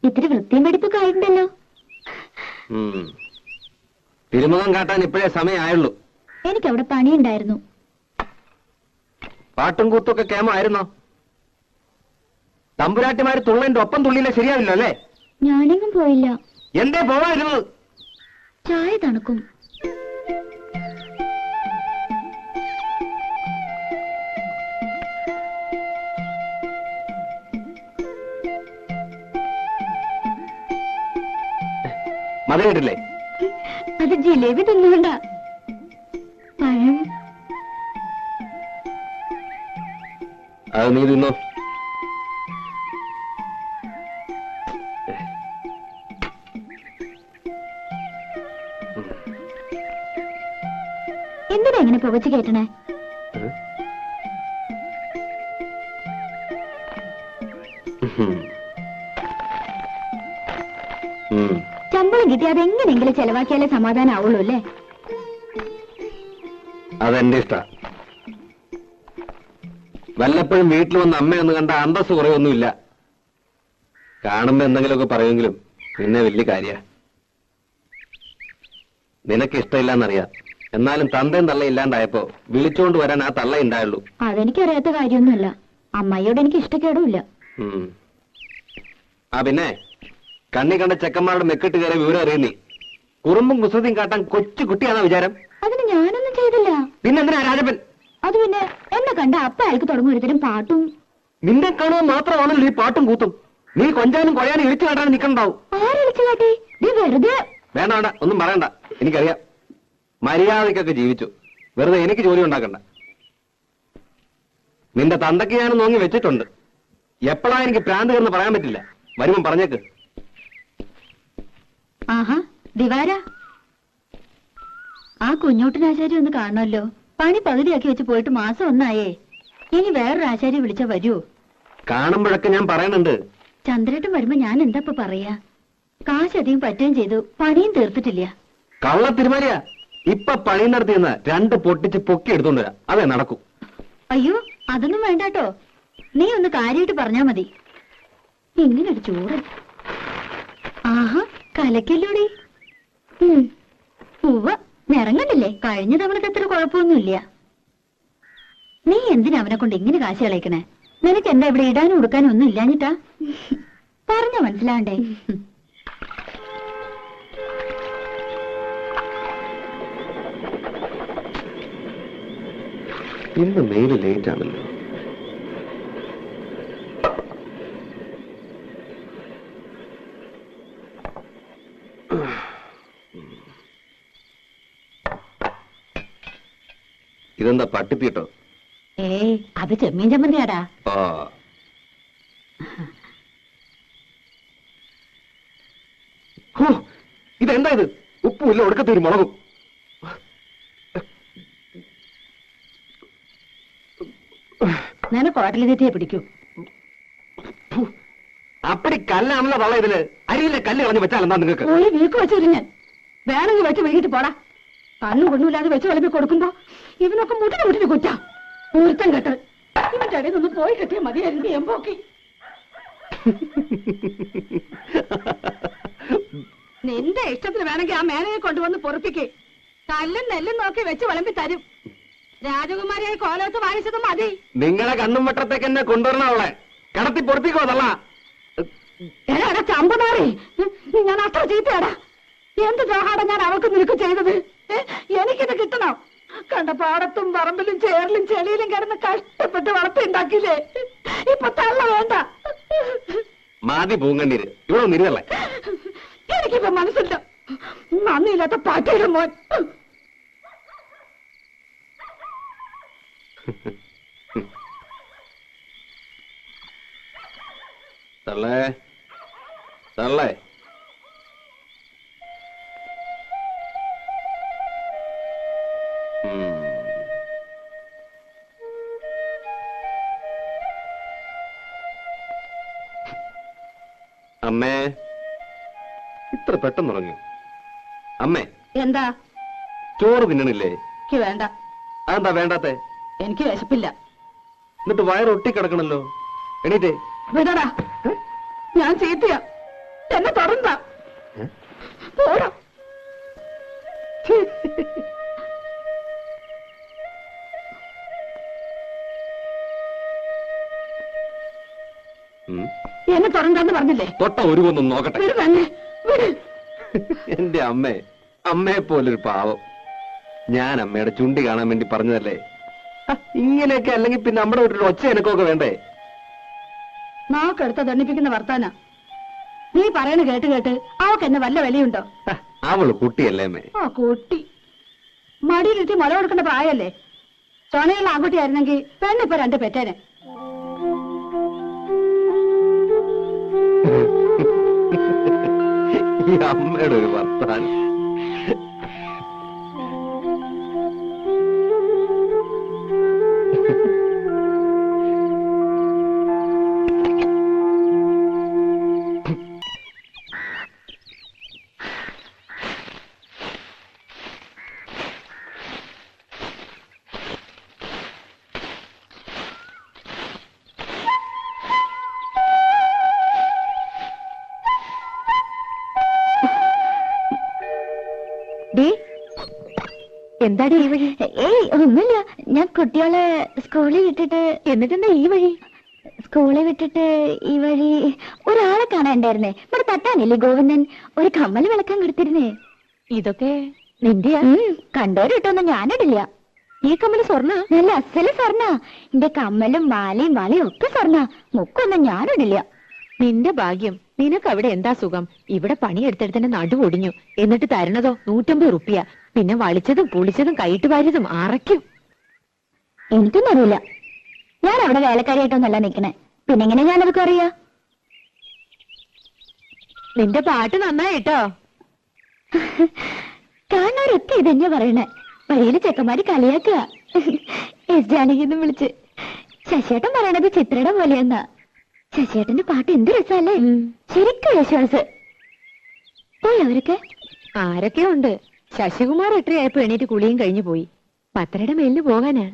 ഇത്തിരി വൃത്തിയും വെടിപ്പൊക്കെ ആയിട്ടുണ്ടല്ലോ. തിരുമുഖം കാട്ടാൻ ഇപ്പോഴേ സമയമായുള്ളൂ. എനിക്കവിടെ പണിയുണ്ടായിരുന്നു. പാട്ടും കൂത്തൊക്കെ കേമായിരുന്നോ? തമ്പുരാട്ടിമാര് തുള്ളന്റെ ഒപ്പം തുള്ളിയില്ല ശരിയാവില്ലോ അല്ലേ? ഞാനെങ്ങും പോയില്ല. എന്തേ പോവായിരുന്നത്? ചായ തണുക്കും. മത കേട്ടില്ലേ? അത് ജിലേബി തിന്നുകൊണ്ട. പഴം അത് നീ തിന്നോ. എന്തിനാ ഇങ്ങനെ പുകച്ചു കേട്ടണേ? ശമ്പളം കിട്ടി അതെങ്ങനെങ്കിലും ചെലവാക്കിയാലേ സമാധാനം ആവുള്ളൂ അല്ലേ? അതെന്റെ ഇഷ്ട. വല്ലപ്പോഴും വീട്ടിൽ വന്ന് അമ്മയൊന്ന് കണ്ട അന്തസ് കുറയൊന്നുമില്ല. കാണുമ്പോ എന്തെങ്കിലുമൊക്കെ പറയുമെങ്കിലും പിന്നെ വലിയ കാര്യ. നിനക്ക് ഇഷ്ടമില്ലാന്നറിയാം. എന്നാലും തന്തയും തള്ള ഇല്ലാണ്ടായപ്പോ വിളിച്ചോണ്ട് വരാൻ ആ തള്ള ഉണ്ടായുള്ളൂ. അതെനിക്കറിയാത്ത കാര്യമൊന്നുമല്ല. അമ്മയോട് എനിക്ക് ഇഷ്ടക്കേടുമില്ല. പിന്നെ കണ്ണി കണ്ട ചെക്കന്മാരുടെ മെക്കിട്ട് കയറിയ വിവരം അറിയുന്നീ. കുറുമ്പും കുസൃതിയും കാട്ടാൻ കൊച്ചു കുട്ടിയാണോ വിചാരം? അതിന് ഞാനൊന്നും ചെയ്തില്ല. പിന്നെന്തിനാ രാജപ്പൻ? അത് പിന്നെ എന്നെ കണ്ട അപ്പ അയാൾക്ക് തുടങ്ങും ഒരുതരം പാട്ടും. നിന്നെ കാണുവാൻ മാത്രമാണല്ലോ ഈ പാട്ടും കൂത്തും. നീ കൊഞ്ചാനും കൊഴയാനും ഇളിച്ചു കാട്ടാനും നിൽക്കണ്ടാവും. ആരളിച്ചു കാട്ടി? നീ വെറുതെ. വേണ്ട വേണ്ട, ഒന്നും പറയണ്ട. എനിക്കറിയാം. മര്യാദക്കൊക്കെ ജീവിച്ചു. വെറുതെ എനിക്ക് ജോലി ഉണ്ടാക്കണ്ട. നിന്റെ തന്തയ്ക്ക് ഞാൻ നോങ്ങി വെച്ചിട്ടുണ്ട്. എപ്പോഴാ എനിക്ക് പ്രാന്ത് എന്ന് പറയാൻ പറ്റില്ല. വരുമ്പം പറഞ്ഞേക്ക്. ആഹാ ദിവാര, ആ കുഞ്ഞോട്ടനാശാരി ഒന്ന് കാണണമല്ലോ. പണി പകുതിയാക്കി വെച്ച് പോയിട്ട് മാസം ഒന്നായേ. ഇനി വേറൊരു ആശാരി വിളിച്ചാ വരൂ? കാണുമ്പോഴൊക്കെ ഞാൻ പറയുന്നുണ്ട്. ചന്ദ്രേട്ടൻ വരുമ്പോ ഞാൻ എന്താ ഇപ്പൊ പറയാ? കാശ് അധികം പറ്റുകയും ചെയ്തു, പണിയും തീർത്തിട്ടില്ല. കള്ള തിരുമാലിയാ. ഇപ്പൊ പണി നടത്തിയെന്ന 2 പൊട്ടിച്ച് പൊക്കി എടുത്തോണ്ട് വരാം. അതെ നടക്കൂ. അയ്യോ അതൊന്നും വേണ്ടാട്ടോ. നീ ഒന്ന് കാര്യമായിട്ട് പറഞ്ഞാ മതി. ഇങ്ങനൊരു ചോറ്. ആഹാ കലക്കല്ലോടി. ഉവ്വ നിറങ്ങണ്ടില്ലേ? കഴിഞ്ഞ തവണത്തെ അത്ര കുഴപ്പമൊന്നുമില്ല. നീ എന്തിനാ അവനെ കൊണ്ട് ഇങ്ങനെ കാശ് കളയിക്കണേ? നിനക്ക് എന്താ ഇവിടെ ഇടാനും ഉടുക്കാനും ഒന്നും ഇല്ലാഞ്ഞിട്ടാ? പറഞ്ഞ മനസ്സിലാണ്ടേ? ഇന്ന് മെയിൽ ലേറ്റ് ആണല്ലോ. ഇതെന്താ പട്ടിപ്പീട്ടോ? അത് ചെമ്മീൻ ചമ്മന്തിയാടാ. ഇതെന്താ ഇത്? ഉപ്പുമില്ല, ഒടുക്കത്തൊരു മുളകും. നിനക്ക് ഹോട്ടലിൽ തെറ്റിയെ പിടിക്കൂ. അപ്പടി കല്ലാണല്ലോ തള്ള. ഇതില് അരിയിലെ കല്ല് കളഞ്ഞ് വെച്ചാൽ എന്താ നിങ്ങൾക്ക്? ഒരു വീക്ക് വെച്ചു ഞാൻ. വേണമെങ്കിൽ വെച്ച് വൈകിട്ട് പോടാ. കണ്ണും കൊണ്ണുമില്ലാതെ വെച്ച് വിളമ്പി കൊടുക്കുമ്പോ ഇവനൊക്കെ മുട്ടിന് കുറ്റ. ഒരുത്തം കേട്ട് ഇവന്റെ ഇടയിൽ നിന്ന് പോയി കിട്ടിയ മതിയായിരുന്നു എമ്പോക്കി. നിന്റെ ഇഷ്ടത്തിന് വേണമെങ്കിൽ ആ മേനയെ കൊണ്ടുവന്ന് പൊറപ്പിക്ക്. കല്ലും നെല്ലും നോക്കി വെച്ച് വിളമ്പി തരും. രാജകുമാരിയായി കോലത്ത് വാങ്ങിച്ചത് മതി. നിങ്ങളെ കണ്ണും വട്ടത്തേക്ക് എന്നെ കൊണ്ടുവരണ അവളെ കടത്തി പൊറപ്പിക്കോ തള്ള. എടാ ചമ്പമാറി, ഞാൻ അത്ര ചീത്തയാടാ. എന്ത് ദ്രോഹാടാ ഞാൻ അവൾക്ക് നിനക്ക് ചെയ്തത്? എനിക്കിത് കിട്ടണം. കണ്ട പാടത്തും പറമ്പിലും ചേറിലും ചെളിയിലും കിടന്ന് കഷ്ടപ്പെട്ട് വളർത്തിണ്ടാക്കിയില്ലേ? ഇപ്പൊ തള്ള വേണ്ട. മാതി പൂങ്കണ്ണീര് ഇവിടെ നിരുതല്ലേ? എനിക്കിപ്പോ മനസ്സില്ല. നന്ദിയില്ലാത്ത പാട്ടിയുടെ മോൻ. തള്ളേ തള്ളേ, അമ്മേ ഇത്ര പെട്ടെന്ന് ഉറങ്ങി? അമ്മേ എന്താ? ചോറ് തിന്നണില്ലേ? എനിക്ക് വേണ്ട. അതെന്താ വേണ്ടാത്തെ? എനിക്ക് വിശപ്പില്ല. എന്നിട്ട് വയറ് ഒട്ടിക്കിടക്കണല്ലോ. എണീറ്റേ. വിടടാ, ഞാൻ ചീത്തയാ. എന്നെ തുടർന്ന പോടാ. എന്നെ തുറന്നെന്ന് പറഞ്ഞില്ലേ? തൊട്ട ഒരു കൊന്നും നോക്കട്ടെ. വിട് തന്നെ, വിട്. എന്റെ അമ്മയെ പോലൊരു പാവം. ഞാൻ അമ്മയുടെ ചുണ്ടി കാണാൻ വേണ്ടി പറഞ്ഞതല്ലേ. ഇങ്ങനെയൊക്കെ അല്ലെങ്കിൽ പിന്നെ നമ്മുടെ വീട്ടിൽ ഒച്ച എനക്കൊക്കെ വേണ്ടേ? നാക്കെടുത്ത ദണ്ണിപ്പിക്കുന്ന വർത്താന നീ പറയണ കേട്ട് കേട്ട് അവക്ക് എന്നെ വല്ല വിലയുണ്ടോ? അവള് കുട്ടിയല്ലേ അമ്മേ? ആ കുട്ടി മടിയിലിട്ട് മുല കൊടുക്കേണ്ട പ്രായല്ലേ? ചൊണയുള്ള ആൺകുട്ടിയായിരുന്നെങ്കിൽ പെണ്ണിപ്പൊ 2 പെറ്റേനെ. ഈ അമ്മയുടെ ഒരു വർത്താനം. എന്താടി ഈ വഴി? ഏയ് ഒന്നുമില്ല, ഞാൻ കുട്ടികളെ സ്കൂളിൽ വിട്ടിട്ട്. എന്നിട്ടെന്താ ഈ വഴി? സ്കൂളിൽ വിട്ടിട്ട് ഈ വഴി ഒരാളെ കാണാണ്ടായിരുന്നേ. ഇവിടെ തട്ടാനില്ലേ ഗോവിന്ദൻ, ഒരു കമ്മൽ വിളക്കാൻ കൊടുത്തിരുന്നേ. ഇതൊക്കെ നിന്റെയാ? കണ്ടോരിട്ടൊന്നും ഞാനിടില്ല. ഈ കമ്മല് സ്വർണ്ണ? നല്ല അസല് സ്വർണ്ണ. എന്റെ കമ്മലും മാലയും വളയും ഒക്കെ സ്വർണ്ണ. മുക്കൊന്നും ഞാനിടില്ല. നിന്റെ ഭാഗ്യം. നിനക്ക് അവിടെ എന്താ സുഖം? ഇവിടെ പണിയെടുത്തെടുത്തിന്റെ നടുവൊടിഞ്ഞു. എന്നിട്ട് തരണതോ 150 റുപ്യ. പിന്നെ വളിച്ചതും പുളിച്ചതും കൈയിട്ട് വാരിയതും അറയ്ക്കും. എനിക്കൊന്നും അറിയില്ല. ഞാൻ അവിടെ വേലക്കാരിയായിട്ടൊന്നല്ല നിക്കണേ. പിന്നെ എങ്ങനെ ഞാനതൊക്കെ അറിയാ? നിന്റെ പാട്ട് നന്നായിട്ടോ. കാണാനൊക്കെ ഇതന്നെ പറയണേ. വഴിയില് ചെക്കന്മാര് കളിയാക്കുക. എസ് ജാനകിന്ന് വിളിച്ച്. ശശിയേട്ടൻ പറയണത് ചിത്രയുടെ പോലെയെന്നാ. ശശിയേട്ടന്റെ പാട്ട് എന്ത് രസമല്ലേ? ശരിക്കും വിശ്വാസ്. പോയി അവരൊക്കെ? ആരൊക്കെ ഉണ്ട്. ശശികുമാർ എട്ടരയായപ്പോ എണീറ്റ് കുളിയും കഴിഞ്ഞു പോയി. 10:30 മേലിന് പോകാനാ.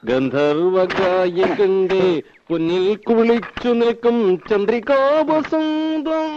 ഗന്ധർവകായകന്റെ പൊന്നിൽ കുളിച്ചു നിൽക്കും ചന്ദ്രികാവസന്തം.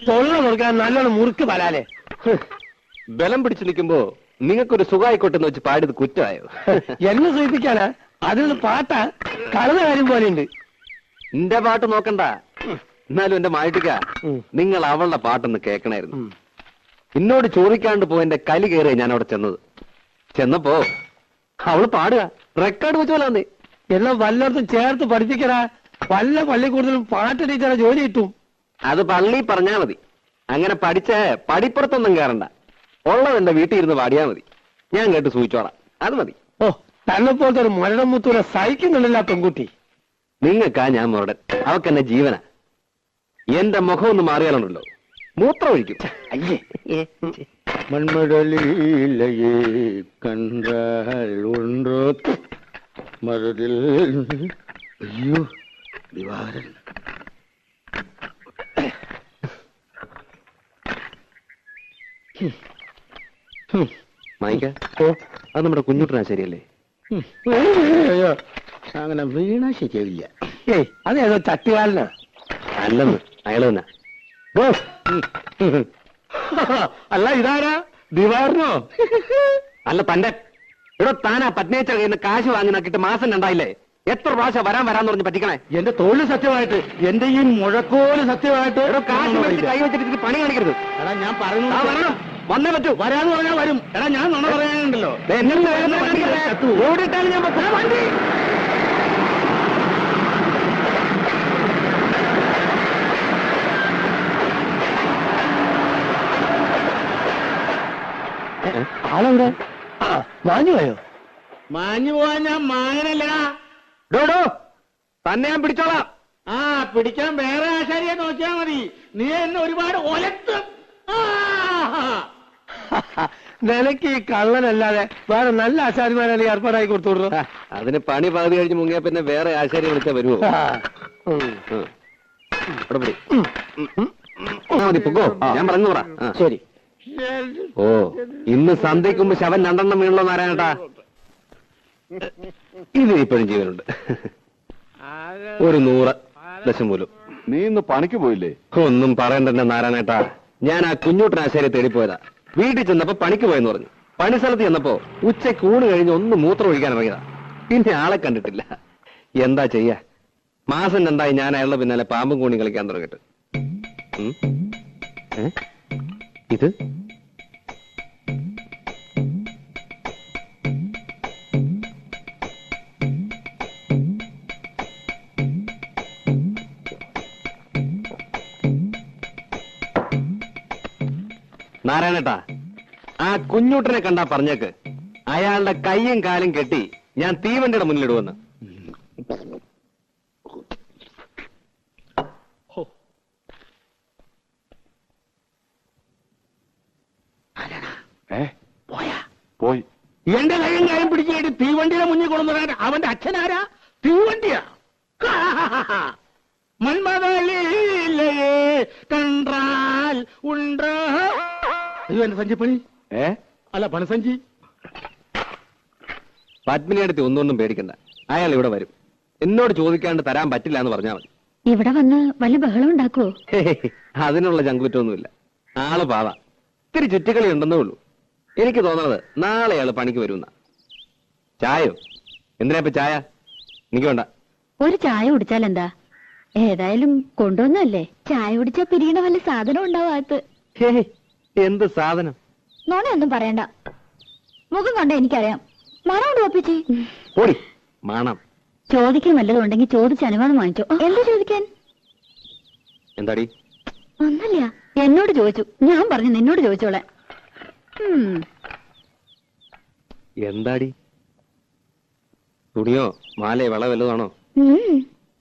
തൊള്ള നോക്കാൻ നല്ലോണം മുറുക്ക് വരാലേ. ബലം പിടിച്ചു നിൽക്കുമ്പോ നിങ്ങൾക്കൊരു സുഖമായിക്കോട്ടെന്ന് വെച്ച് പാടിയത് കുറ്റമായോ? എന്നെ സൂചിപ്പിക്കാനാ? അതിന് പാട്ടാ കളന്ന കാര്യം പോലെയുണ്ട്. എന്റെ പാട്ട് നോക്കണ്ട. എന്നാലും എന്റെ മായിട്ടിക്ക, നിങ്ങൾ അവളുടെ പാട്ടൊന്ന് കേൾക്കണായിരുന്നു. എന്നോട് ചോദിക്കാണ്ട് പോയെന്റെ കലി കയറിയ ഞാൻ അവിടെ ചെന്നപ്പോ അവള് പാടുക റെക്കോർഡ് വെച്ച് പോലാന്നേ. എല്ലാം വല്ലയിടത്തും ചേർത്ത് പഠിപ്പിക്കടാ. വല്ല പള്ളിക്കൂടുതലും പാട്ട് ടീച്ചറെ ജോലി കിട്ടും. അത് പള്ളി പറഞ്ഞാ മതി. അങ്ങനെ പഠിച്ച പടിപ്പുറത്തൊന്നും കയറണ്ട. ഉള്ളത് എന്റെ വീട്ടിൽ ഇരുന്ന് പാടിയാ മതി. ഞാൻ കേട്ട് സൂചിച്ചോളാം. അത് മതി. ഓ, തന്നെ പോലത്തെ ഒരു മരണം മുത്തൂരെ സഹിക്കുന്നുണ്ടല്ല പെൺകുട്ടി. നിങ്ങൾക്കാ ഞാൻ മുരടൻ. അവക്കെന്നെ ജീവന. എന്റെ മുഖം ഒന്ന് മാറിയാലുണ്ടല്ലോ മൂത്രം ഒഴിക്കും. അയ്യേ. മൺമടലിലയെ കണ്ടാൽ ഒன்றോ മറുതിൽ. അയ്യോ ദിവാരൻ. മായിക്ക, അത് നമ്മുടെ കുഞ്ഞുട്ടനാ ശരിയല്ലേ? അയ്യോ അങ്ങനെ വീണാ ശരിയാവില്ല. ഏയ് അതേതോ ചട്ടുകാലനാ. അല്ലെന്ന് അയാള് തന്നെ. അല്ല ഇതാരാ? ദിവാറിനോ? അല്ല തന്റെ. ഇവിടെ താനാ പത്നിയച്ച കയ്യിൽ നിന്ന് കാശ് വാങ്ങി നോക്കിയിട്ട് മാസം 2 എത്ര പ്രാവശ്യം വരാന്ന് പറഞ്ഞ് പറ്റിക്കണേ? എന്റെ തോല് സത്യമായിട്ട്, എന്റെ ഈ മുഴക്കോല് സത്യമായിട്ട്. കാശ് മേടിച്ച് കൈ വെച്ചിട്ട് പണി കാണിക്കരുത്. എടാ ഞാൻ പറഞ്ഞു വരണം, വന്നേ പറ്റൂ. വരാന്ന് പറഞ്ഞാൽ വരും. എടാ ഞാൻ നുണ പറയാനുണ്ടല്ലോ. ഓടിയിട്ടാലും ഞാൻ വണ്ടി. ആളെവിടെ? മാഞ്ഞു പോയോ? മാഞ്ഞു പോവാൻ ഞാൻ മാങ്ങനല്ല. ഡോഡോ തന്നെ ഞാൻ പിടിച്ചോളാം. ആ പിടിക്കാൻ വേറെ ആശാരിയെ നോക്കിയാ മതി. നീ എന്നെ ഒരുപാട് ഒലത്തും. നിനക്ക് ഈ കള്ളനല്ലാതെ വേറെ നല്ല ആശാരിമാരെ ഏർപ്പാടായി കൊടുത്തോളൂ. അതിന് പണി പകുതി കഴിഞ്ഞ് മുങ്ങിയ പിന്നെ വേറെ ആശാരി വിളിച്ചാ വരുമോ? ഞാൻ പറഞ്ഞു പറ. ശരി. ഓ, ഇന്ന് സന്ധ്യയ്ക്ക് മുമ്പ് ശവൻ 2 വീണല്ലോ നാരായണേട്ടാ. ഇത് ഇപ്പോഴും ജീവനുണ്ട്. ഒരു 100 ദശമൂലം. നീ ഇന്ന് പണിക്ക് പോയില്ലേ? ഒന്നും പറയണ്ട നാരായണേട്ടാ. ഞാൻ ആ കുഞ്ഞൂട്ടൻ ആശാരിയെ തേടിപ്പോയതാ. വീട്ടിൽ ചെന്നപ്പോ പണിക്ക് പോയെന്ന് പറഞ്ഞു. പണി സ്ഥലത്ത് ചെന്നപ്പോ ഉച്ചയ്ക്ക് ഊണ് കഴിഞ്ഞ് ഒന്ന് മൂത്രം ഒഴിക്കാൻ ഇറങ്ങിയതാ. പിന്നെ ആളെ കണ്ടിട്ടില്ല. എന്താ ചെയ്യാ, മാസം 2 ഞാൻ അയാളുടെ പിന്നാലെ പാമ്പും കൂണി കളിക്കാൻ തുടങ്ങിട്ട്. ഇത് നാരായണേട്ടാ, ആ കുഞ്ഞൂട്ടനെ കണ്ടാ പറഞ്ഞേക്ക് അയാളുടെ കയ്യും കാലും കെട്ടി ഞാൻ തീവണ്ടിയുടെ മുന്നിലിടുവെന്ന്. പോയി. എന്റെ കയ്യും കാര്യം പിടിച്ചിട്ട് തീവണ്ടിയുടെ മുന്നിൽ കൊണ്ടുവരാൻ അവന്റെ അച്ഛനാരാ? തീവണ്ടിയാ. മന്മതലീലേ കണ്ടാൽ ഉണ്ടോ? അയ്യോ, എന്റെ സഞ്ചിപ്പണി. അല്ല, പണസഞ്ചി. പത്മിനിയടുത്ത് ഒന്നും പേടിക്കണ്ട. അയാൾ ഇവിടെ വരും. എന്നോട് ചോദിക്കാണ്ട് തരാൻ പറ്റില്ല എന്ന് പറഞ്ഞാൽ മതി. ഇവിടെ വന്ന് വല്ല ബഹളം ഉണ്ടാക്കുവോ? അതിനുള്ള ചങ്കുറ്റൊന്നുമില്ല. ആള് പാവാ. ഇത്തിരി ചുറ്റിക്കളി ഉണ്ടെന്നേ ഉള്ളൂ. എനിക്ക് തോന്നുന്നത് നാളെ അയാൾ പണിക്ക് വരുന്ന. ചായോ? എന്തിനാ ഇപ്പൊ ചായ? എനിക്ക് വേണ്ട. ഒരു ചായ കുടിച്ചാൽ എന്താ? ഏതായാലും കൊണ്ടുവന്നല്ലേ. ചായ കുടിച്ചാ പിരിയണ വല്ല സാധനം ഉണ്ടാവാത്ത. എന്ത് സാധനം? നോണയൊന്നും പറയണ്ട. മുഖം കണ്ട എനിക്കറിയാം. മണം കൊണ്ട് ഒപ്പിച്ചേ. ഓടി മാണം. ചോദിക്കാൻ വല്ലതും ഉണ്ടെങ്കിൽ ചോദിച്ച് അനുവാദം വാങ്ങിച്ചോ. എന്താ ചോദിക്കാൻ? എന്താടി? ഒന്നല്ല, എന്നോട് ചോദിച്ചു. ഞാൻ പറഞ്ഞു നിന്നോട് ചോദിച്ചോളെ. എന്താടി? തുണിയോ മാലയോ വള വല്ലതാണോ?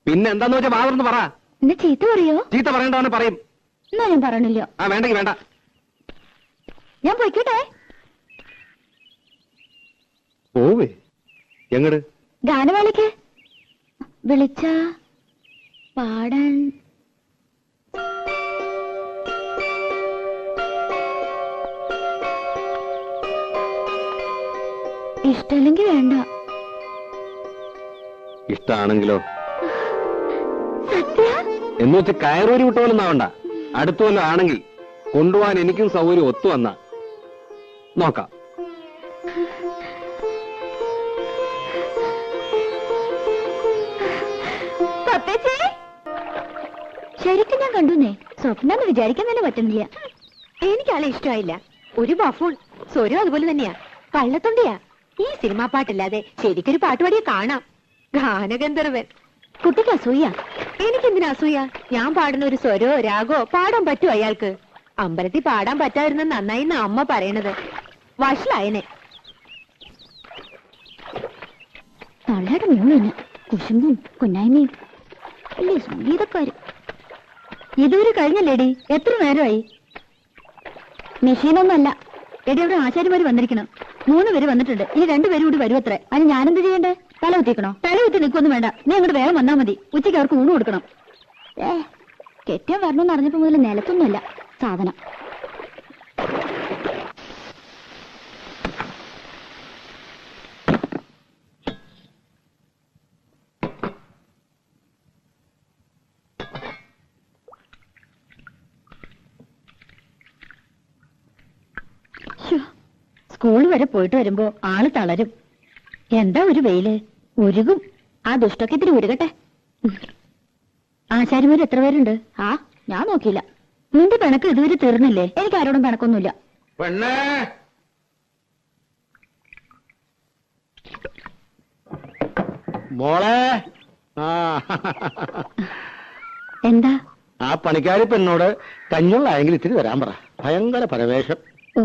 പിന്നെ എന്താന്ന് വെച്ചാ വാർന്ന് പറ. എന്നെ ചീത്ത പറയോ? ചീത്ത പറയണ്ടവനെ പറയും. എന്നാ ഞാൻ പറയണില്ല. ആ, വേണ്ടെങ്കി വേണ്ട. ഞാൻ പോയിക്കോട്ടെ. പോവേ? എങ്ങട്? ഗാനമേളയ്ക്ക്. വിളിച്ച പാടാൻ. ഇഷ്ടല്ലെങ്കിൽ വേണ്ട. ഇഷ്ടാണെങ്കിലോ? സത്യ? എന്ന് വെച്ച് കയറൂരി വിട്ടോലൊന്നും ആവണ്ട. അടുത്തോല്ലോ ആണെങ്കിൽ കൊണ്ടുപോകാൻ എനിക്കും സൗകര്യം ഒത്തു വന്ന നോക്കാം. ശരിക്കും ഞാൻ കണ്ടുന്നേ. സ്വപ്നം വിചാരിക്കാൻ തന്നെ പറ്റുന്നില്ല. എനിക്കാളെ ഇഷ്ടമായില്ല. ഒരു ബഫൂൺ. സ്വരം അതുപോലെ തന്നെയാ. കള്ളത്തൊണ്ടിയാ. ഈ സിനിമാ പാട്ടില്ലാതെ ശരിക്കൊരു പാട്ടുപാടിയെ കാണാം. ഗാനഗന്ധർവൻ. കുട്ടിക്ക് അസൂയ. എനിക്കെന്തിനാ അസൂയ? ഞാൻ പാടുന്ന ഒരു സ്വരോ രാഗോ പാടാൻ പറ്റുമോ അയാൾക്ക്? അമ്പലത്തിൽ പാടാൻ പറ്റാതിരുന്ന നന്നായി അമ്മ പറയണത്. വഷളായനെ. തള്ളയുടെ മൂളിന് കുശുമ്പും കുന്നായ്മയും അല്ലേ സംഗീതക്കാര്. ഇതുവരെ കഴിഞ്ഞല്ലേടി? എത്ര നേരമായി? മെഷീനൊന്നുമല്ല എടി. അവിടെ ആശാരിമാര് വന്നിരിക്കണം. 3 പേര് വന്നിട്ടുണ്ട്. ഇനി 2 പേരും കൂടി വരുമത്രേ. അതിന് ഞാനെന്ത് ചെയ്യണ്ടേ? തല കുത്തിക്കണോ? തല കുത്തി നിൽക്കൊന്നും വേണ്ട. നീ അങ്ങോട്ട് വേഗം വന്നാ മതി. ഉച്ചയ്ക്ക് അവർക്ക് ഊണ് കൊടുക്കണം. കെട്ടിയാൻ വരണമെന്ന് അറിഞ്ഞപ്പോ മുതൽ നിലത്തൊന്നുമല്ല സാധനം. സ്കൂൾ വരെ പോയിട്ട് വരുമ്പോ ആള് തളരും. എന്താ ഒരു വെയില്. ഉരുകും. ആ ദുഷ്ടൊക്കെ ഇത്തിരി ഉരുകട്ടെ. ആശാരിമാര് എത്ര പേരുണ്ട്? ആ, ഞാൻ നോക്കിയില്ല. നിന്റെ പിണക്ക് ഇതുവരെ തീർന്നില്ലേ? എനിക്ക് ആരോടും പിണക്കൊന്നുമില്ല. പെണ്ണേ, മോളെ. എന്താ? ആ പണിക്കാരി പെണ്ണോട് കഞ്ഞുള്ളായെങ്കിൽ ഇത്തിരി വരാൻ പറ. ഭയങ്കര പരവേശം. ഓ,